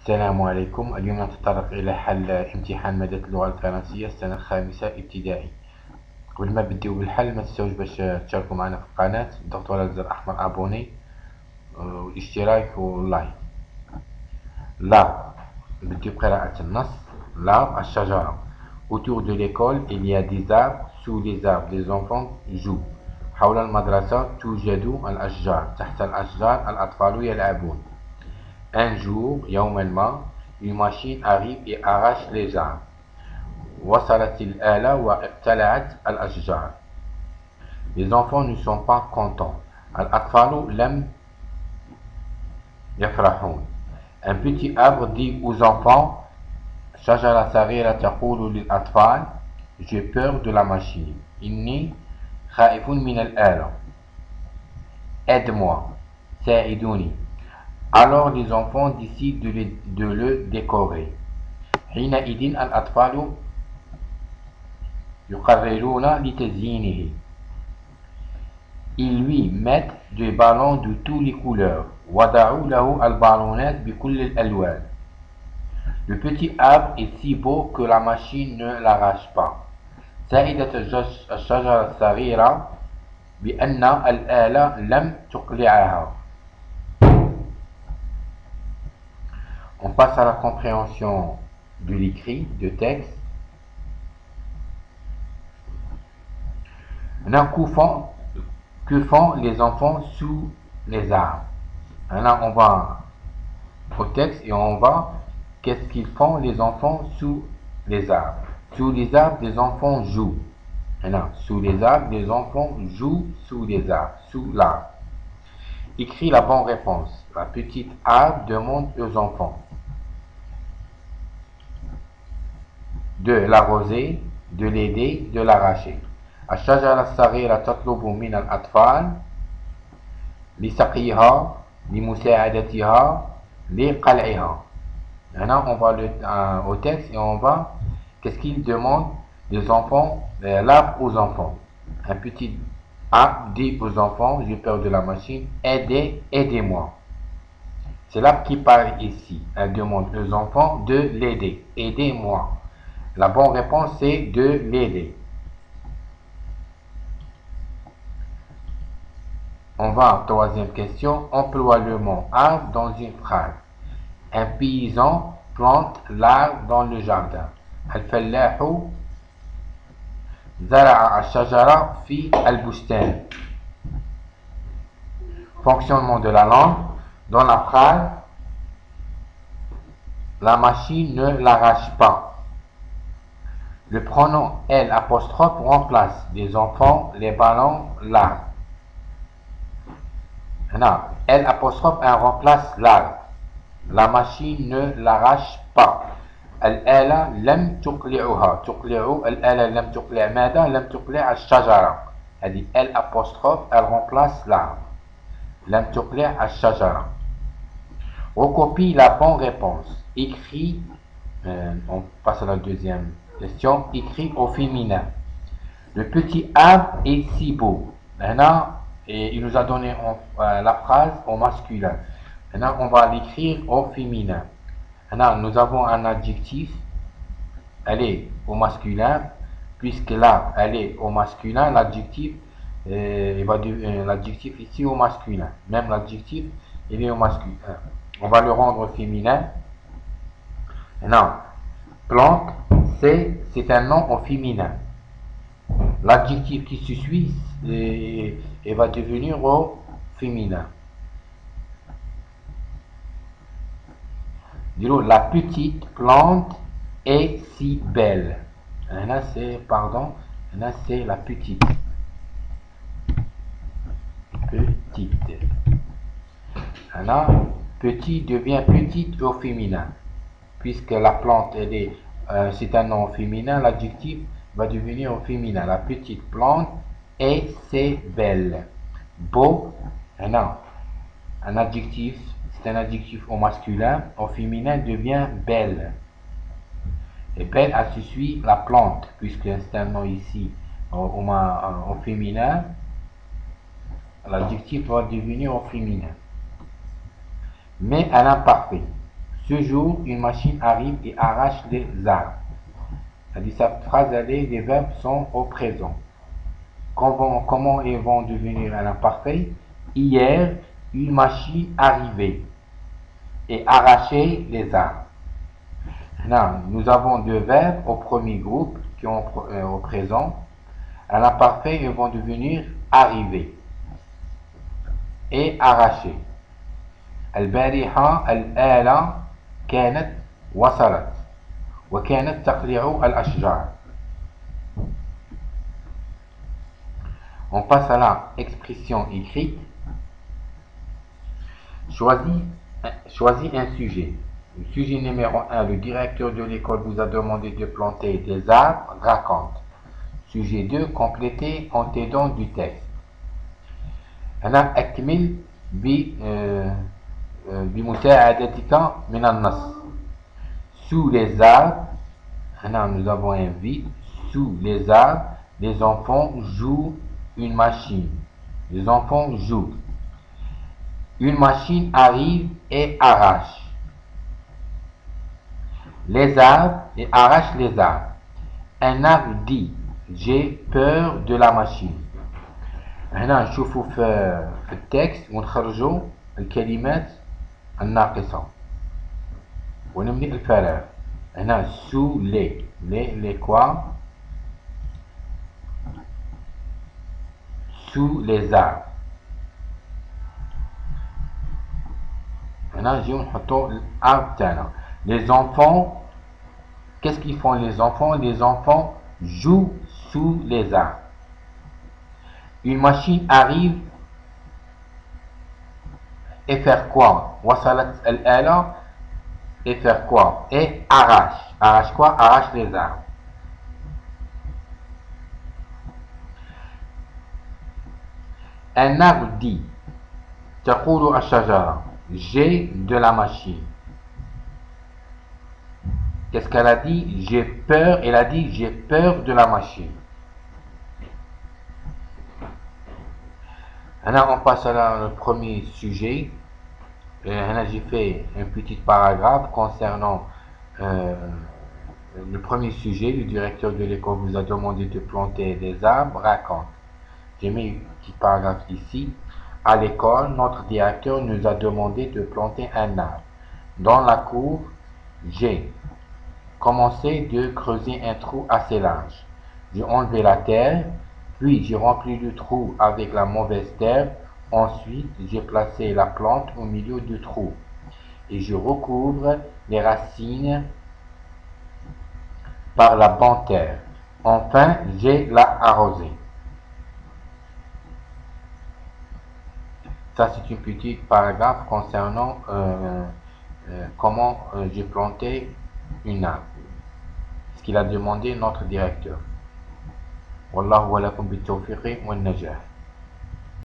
السلام عليكم. اليوم نتطرق إلى حل امتحان مادة اللغة الفرنسية السنة الخامسة ابتدائي. قبل ما بديو بالحل ما تنساوش باش تشاركوا معنا في القناة، تضغطوا على الزر الأحمر أبوني والاشتراك واللايك. لا بديو بقراءة النص. لا الشجرة. Autour de l'école il y a des arbres. Sous les arbres des enfants jouent. حول المدرسة توجد الأشجار. تحت الأشجار الأطفال يلعبون. Un jour, يوما ما, une machine arrive et arrache les arbres. وصلت الآلة واقتلعت الأشجار. Les enfants ne sont pas contents. الأطفال لم يفرحون. Un petit arbre dit aux enfants: شجرة صغيرة تقول للأطفال: J'ai peur de la machine. إني خائف من الآلة. Aide-moi. ساعدوني. Alors les enfants décident de le décorer. حينئذ الأطفال يقررون لتزيينه. Ils lui mettent des ballons de toutes les couleurs. وضعوا له البالونات بكل الألوان. Le petit arbre est si beau que la machine ne l'arrache pas. سعدت الشجرة الصغيرة بأن الآلة لم تقلعها. On passe à la compréhension de l'écrit, de texte. Que font les enfants sous les arbres? Là, on va au texte et on va qu'est-ce qu'ils font les enfants sous les arbres. Sous les arbres, les enfants jouent. Là, sous les arbres, les enfants jouent sous les arbres, sous l'arbre. Écris la bonne réponse. La petite arbre demande aux enfants de l'arroser, de l'aider, de l'arracher. الشجرة الصغيرة تطلب من الأطفال لسقيها، لمساعدتها، لقلعها. Maintenant, on va au texte et on va qu'est-ce qu'il demande les enfants, l'arbre aux enfants. Un petit arbre dit aux enfants: j'ai peur de la machine, aidez-moi. C'est l'arbre qui parle ici. Elle demande aux enfants de l'aider. Aidez-moi. La bonne réponse c'est de l'aider. On va à la troisième question. Emploie le mot arbre dans une phrase. Un paysan plante l'arbre dans le jardin. الفلاح زرع الشجرة في البستان. Fonctionnement de la langue. Dans la phrase, la machine ne l'arrache pas. Le pronom L' remplace les enfants, les ballons, l'arbre. Non, L' remplace l'arbre. La machine ne l'arrache pas. الآلة لم تقلعها. تقلع الآلة لم تقلع ماذا؟ لم تقلع الشجرة. هذه L' elle remplace l'arbre. لم تقلع الشجرة. Recopie la bonne réponse. Écrit, on passe à la deuxième question. Écrit au féminin. Le petit arbre est si beau. Maintenant, et il nous a donné la phrase au masculin. Maintenant, on va l'écrire au féminin. Maintenant, nous avons un adjectif. Elle est au masculin. Puisque là, elle est au masculin, l'adjectif, l'adjectif ici au masculin. Même l'adjectif, il est au masculin. On va le rendre au féminin. Maintenant, plante, c'est un nom au féminin. L'adjectif qui se suit et va devenir au féminin. La petite plante est si belle. Là c'est là c'est la petite. Là, petit devient petite au féminin. Puisque la plante c'est un nom féminin, l'adjectif va devenir au féminin. La petite plante est si belle. Beau, non, un adjectif, c'est un adjectif au masculin, au féminin devient belle. Et belle, elle se suit la plante, puisque c'est un nom ici au féminin, l'adjectif va devenir au féminin. Mais à l'imparfait. Ce jour, une machine arrive et arrache les arbres. C'est-à-dire, cette phrase, les verbes sont au présent. Comment ils vont devenir un imparfait? Hier, une machine arrivait et arrachait les arbres. Là, nous avons deux verbes au premier groupe qui ont au présent. À l'imparfait, ils vont devenir arriver et arracher. البارحة الآلة كانت وصلت وكانت تقلع الأشجار. On passe à l'expression écrite. Choisis un sujet. Le sujet numéro 1, le directeur de l'école vous a demandé de planter des arbres, raconte. Sujet 2, complétez en t'aidant du texte. أنا أكمل بمساعدتك من النص. Sous les arbres, nous avons un vide. Sous les arbres, les enfants jouent une machine. Les enfants jouent. Une machine arrive et arrache les arbres et arrache les arbres. Un arbre dit j'ai peur de la machine. هنا نشوفوا في التكست ونخرجوا الكلمات الناقصة ونملئ الفراغ. هنا sous les quoi? Sous les arbres. هنا نجيو نحطوا الارض تاعنا. Les enfants, qu'est-ce qu'ils font les enfants? Les enfants jouent sous les arbres. Une machine arrive et faire quoi? وصلت الآلة et faire quoi? Et arrache. Arrache quoi? Arrache les arbres. Un arbre dit تقول الشجرة j'ai de la machine. Qu'est-ce qu'elle a dit? J'ai peur. Elle a dit j'ai peur de la machine. Là, on passe à le premier sujet. Là, j'ai fait un petit paragraphe concernant le premier sujet. Le directeur de l'école vous a demandé de planter des arbres. Raconte. J'ai mis un petit paragraphe ici. À l'école, notre directeur nous a demandé de planter un arbre. Dans la cour, j'ai commencé de creuser un trou assez large. J'ai enlevé la terre, puis j'ai rempli le trou avec la mauvaise terre. Ensuite, j'ai placé la plante au milieu du trou et je recouvre les racines par la bonne terre. Enfin, j'ai arrosé. Ça, c'est un petit paragraphe concernant comment j'ai planté une arbre. Ce qu'il a demandé notre directeur. Wallahu wa lakum bit-tawfiqi wan najah.